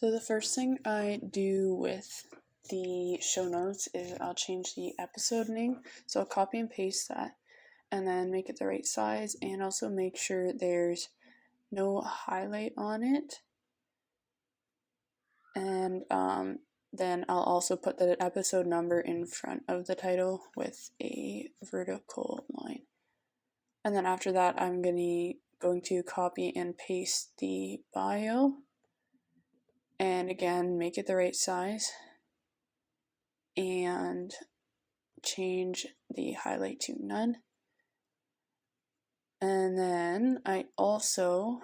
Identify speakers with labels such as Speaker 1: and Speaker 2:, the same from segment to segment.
Speaker 1: So the first thing I do with the show notes is I'll change the episode name. So I'll copy and paste that and then make it the right size, and also make sure there's no highlight on it. And then I'll also put the episode number in front of the title with a vertical line. And then after that, I'm going to copy and paste the bio. And again, make it the right size. And change the highlight to none. And then I also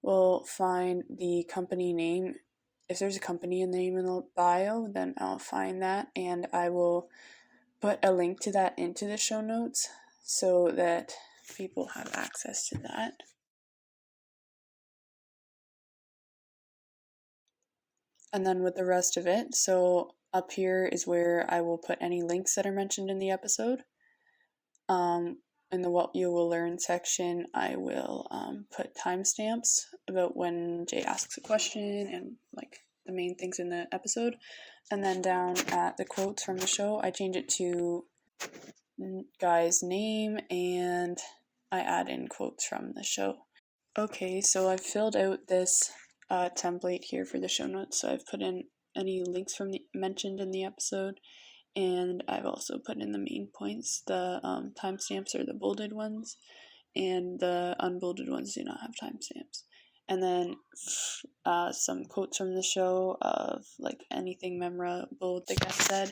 Speaker 1: will find the company name. If there's a company name in the bio, then I'll find that, and I will put a link to that into the show notes so that people have access to that. And then with the rest of it, so up here is where I will put any links that are mentioned in the episode. In the What You Will Learn section, I will put timestamps about when Jay asks a question and like the main things in the episode. And then down at the quotes from the show, I change it to guy's name and I add in quotes from the show. Okay, so I've filled out this template here for the show notes. So I've put in any links mentioned in the episode. And I've also put in the main points. The timestamps are the bolded ones, and the unbolded ones do not have timestamps. And then some quotes from the show of like anything memorable the guest said.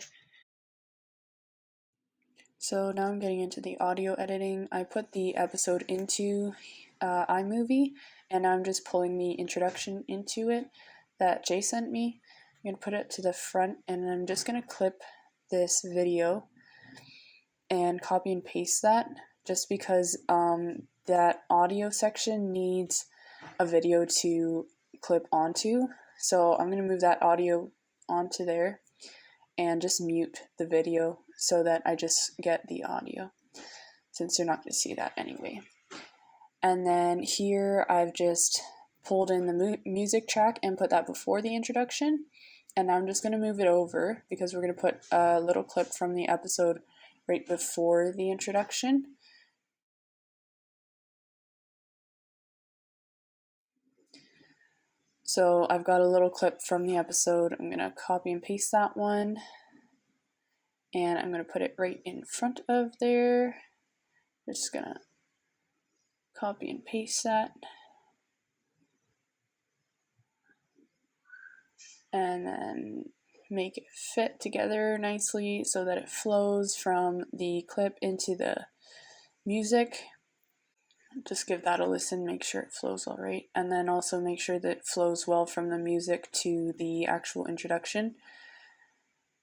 Speaker 1: So now I'm getting into the audio editing. I put the episode into iMovie, and I'm just pulling the introduction into it that Jay sent me. I'm going to put it to the front, and I'm just going to clip this video and copy and paste that, just because that audio section needs a video to clip onto. So I'm going to move that audio onto there and just mute the video so that I just get the audio, since you're not going to see that anyway. And then here I've just pulled in the music track and put that before the introduction. And now I'm just going to move it over because we're going to put a little clip from the episode right before the introduction. So I've got a little clip from the episode. I'm going to copy and paste that one. And I'm going to put it right in front of there. Just going to copy and paste that. And then make it fit together nicely so that it flows from the clip into the music. Just give that a listen, make sure it flows all right, and then also make sure that it flows well from the music to the actual introduction.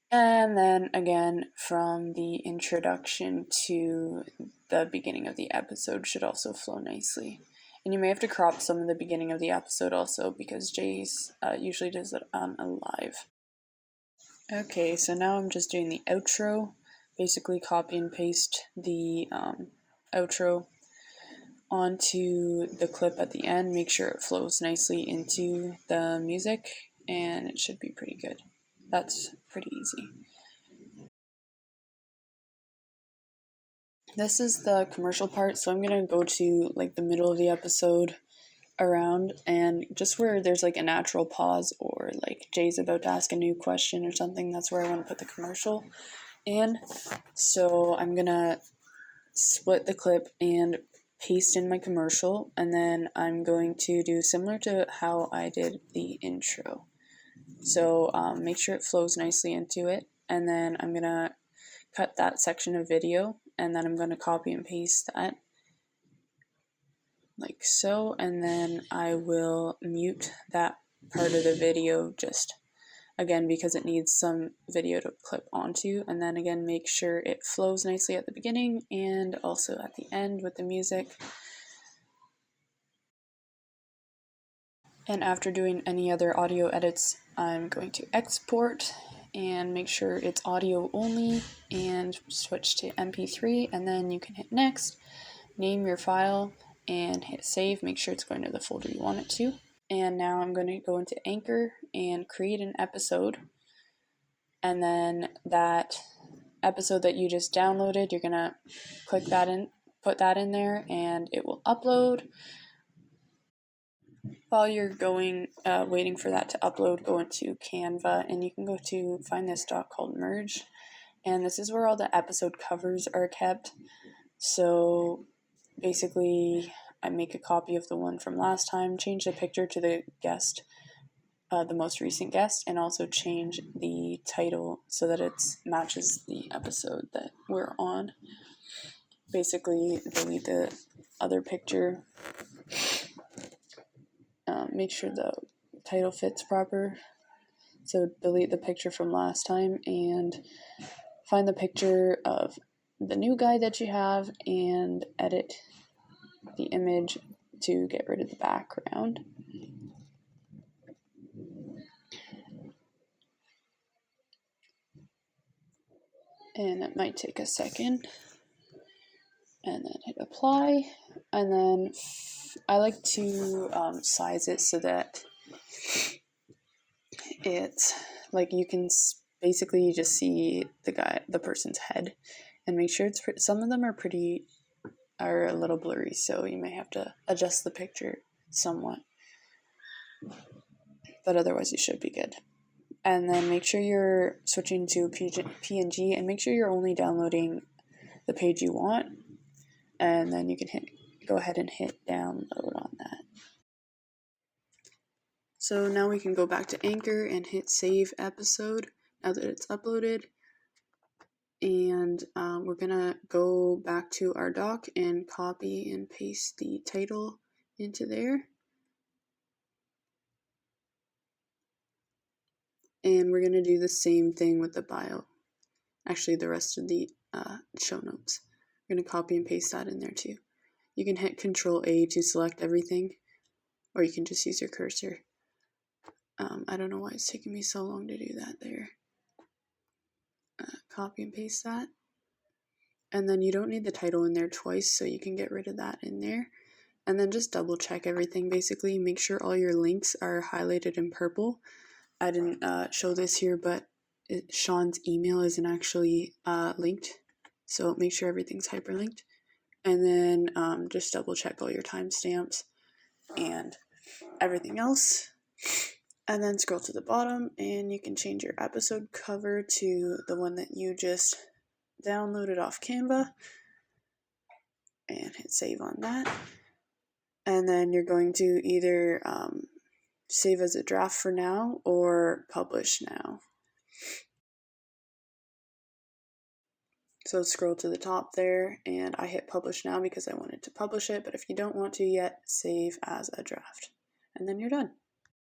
Speaker 1: And then again, from the introduction to the beginning of the episode should also flow nicely. And you may have to crop some of the beginning of the episode also, because Jay's usually does it on a live. Okay, so now I'm just doing the outro. Basically copy and paste the outro onto the clip at the end. Make sure it flows nicely into the music, and it should be pretty good. That's pretty easy. This is the commercial part, so I'm going to go to like the middle of the episode around, and just where there's like a natural pause or like Jay's about to ask a new question or something, that's where I want to put the commercial in. So I'm going to split the clip and paste in my commercial, and then I'm going to do similar to how I did the intro. So make sure it flows nicely into it, and then I'm going to cut that section of video, and then I'm going to copy and paste that like so, and then I will mute that part of the video just again because it needs some video to clip onto, and then again make sure it flows nicely at the beginning and also at the end with the music. And after doing any other audio edits, I'm going to export and make sure it's audio only and switch to MP3, and then you can hit next, name your file, and hit save. Make sure it's going to the folder you want it to. And now I'm going to go into Anchor and create an episode. And then that episode that you just downloaded, you're going to click that in, put that in there, and it will upload. While you're waiting for that to upload, go into Canva, and you can go to find this doc called Merge. And this is where all the episode covers are kept. So basically, I make a copy of the one from last time, change the picture to the guest, the most recent guest, and also change the title so that it matches the episode that we're on. Basically, delete the other picture, make sure the title fits proper. So delete the picture from last time and find the picture of the new guy that you have and edit the image to get rid of the background. And it might take a second. And then hit apply. And then I like to size it so that it's like you can basically just see the person's head, and make sure it's some of them are a little blurry, so you may have to adjust the picture somewhat, but otherwise you should be good. And then make sure you're switching to PNG, and make sure you're only downloading the page you want, and then you can go ahead and hit download on that. So now we can go back to Anchor and hit save episode now that it's uploaded. And we're going to go back to our doc and copy and paste the title into there. And we're going to do the same thing with the bio. Actually, the rest of the show notes. We're going to copy and paste that in there too. You can hit Control A to select everything, or you can just use your cursor. I don't know why it's taking me so long to do that there. Copy and paste that. And then you don't need the title in there twice, so you can get rid of that in there. And then just double check everything, basically. Make sure all your links are highlighted in purple. I didn't show this here, but Sean's email isn't actually linked, so make sure everything's hyperlinked. And then just double check all your timestamps and everything else. And then scroll to the bottom, and you can change your episode cover to the one that you just downloaded off Canva. And hit save on that. And then you're going to either save as a draft for now or publish now. So scroll to the top there, and I hit publish now because I wanted to publish it, but if you don't want to yet, save as a draft. And then you're done.